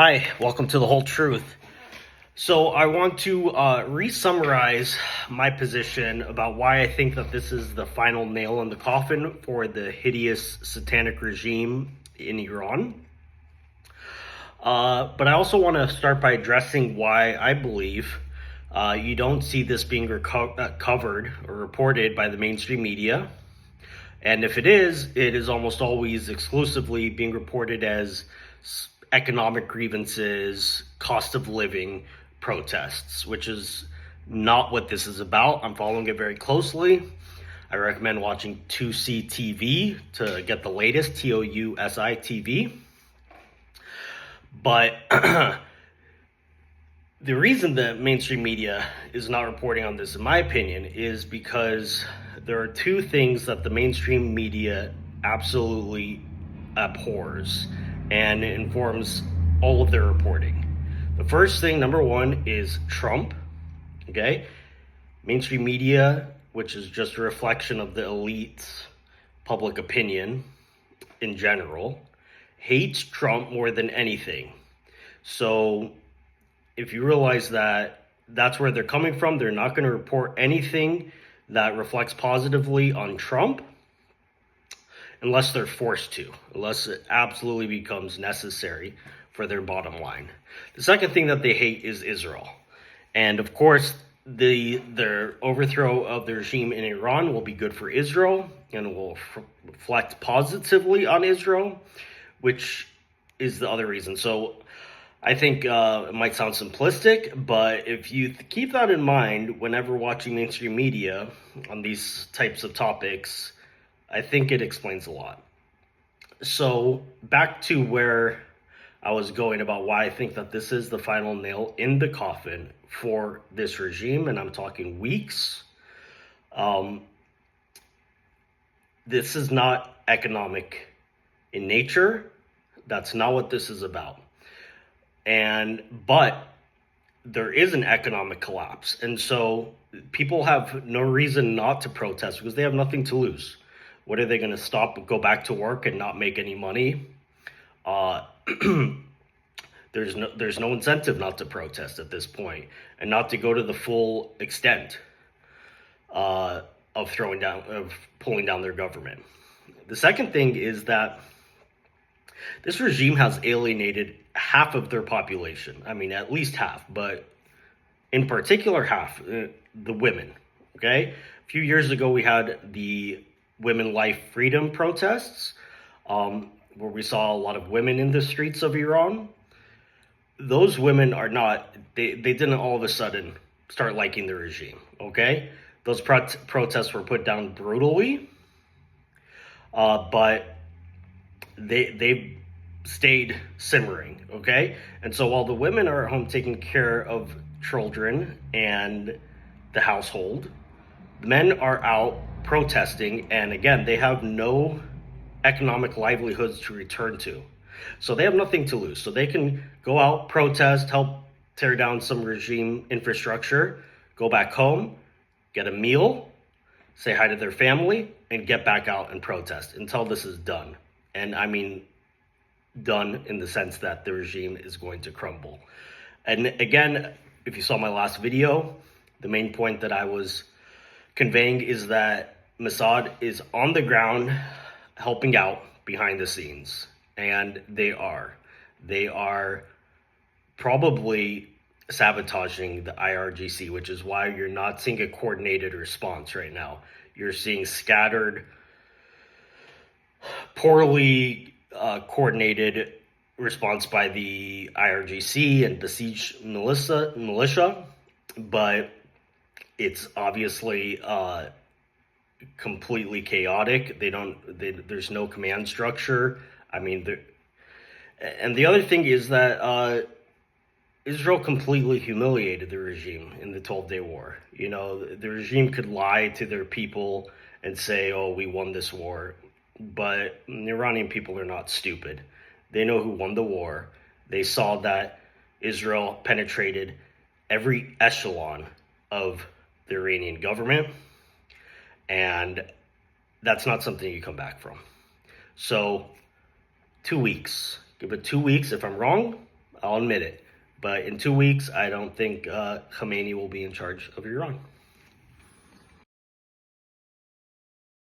Hi, welcome to The Whole Truth. So I want to re-summarize my position about why I think that this is the final nail in the coffin for the hideous satanic regime in Iran. But I also want to start by addressing why I believe you don't see this being covered or reported by the mainstream media. And if it is almost always exclusively being reported as economic grievances, cost of living protests, which is not what this is about. I'm following it very closely. I recommend watching 2C TV to get the latest, TOUSI TV. But the reason that mainstream media is not reporting on this, in my opinion, is because there are two things that the mainstream media absolutely abhors and informs all of their reporting. The first thing, number one, is Trump. Okay? Mainstream media, which is just a reflection of the elite's public opinion in general, hates Trump more than anything. So if you realize that that's where they're coming from, they're not going to report anything that reflects positively on Trump unless they're forced to, unless it absolutely becomes necessary for their bottom line. The second thing that they hate is Israel. And of course, their overthrow of the regime in Iran will be good for Israel and will reflect positively on Israel, which is the other reason. So I think it might sound simplistic, but if you keep that in mind whenever watching mainstream media on these types of topics, I think it explains a lot. So back to where I was going about why I think that this is the final nail in the coffin for this regime, and I'm talking weeks. This is not economic in nature. That's not what this is about. But there is an economic collapse. And so people have no reason not to protest because they have nothing to lose. What are they going to stop, go back to work and not make any money? There's no incentive not to protest at this point and not to go to the full extent of pulling down their government. The second thing is that this regime has alienated half of their population. I mean, at least half, but in particular half, the women, okay? A few years ago, we had the Women Life Freedom protests, where we saw a lot of women in the streets of Iran. Those women are not, they didn't all of a sudden start liking the regime, okay? Those protests were put down brutally, but they stayed simmering, okay? And so while the women are at home taking care of children and the household, the men are out protesting, and again, they have no economic livelihoods to return to. So they have nothing to lose. So they can go out, protest, help tear down some regime infrastructure, go back home, get a meal, say hi to their family, and get back out and protest until this is done. And I mean, done in the sense that the regime is going to crumble. And again, if you saw my last video, the main point that I was conveying is that Mossad is on the ground helping out behind the scenes. And they are probably sabotaging the IRGC, which is why you're not seeing a coordinated response right now. You're seeing scattered, poorly coordinated response by the IRGC and besieged militia, but it's obviously completely chaotic. There's no command structure. I mean, and the other thing is that Israel completely humiliated the regime in the 12-day war. You know, the regime could lie to their people and say, oh, we won this war. But the Iranian people are not stupid. They know who won the war. They saw that Israel penetrated every echelon of the Iranian government. And that's not something you come back from. So 2 weeks. Give it 2 weeks. If I'm wrong, I'll admit it. But in 2 weeks, I don't think Khomeini will be in charge of Iran.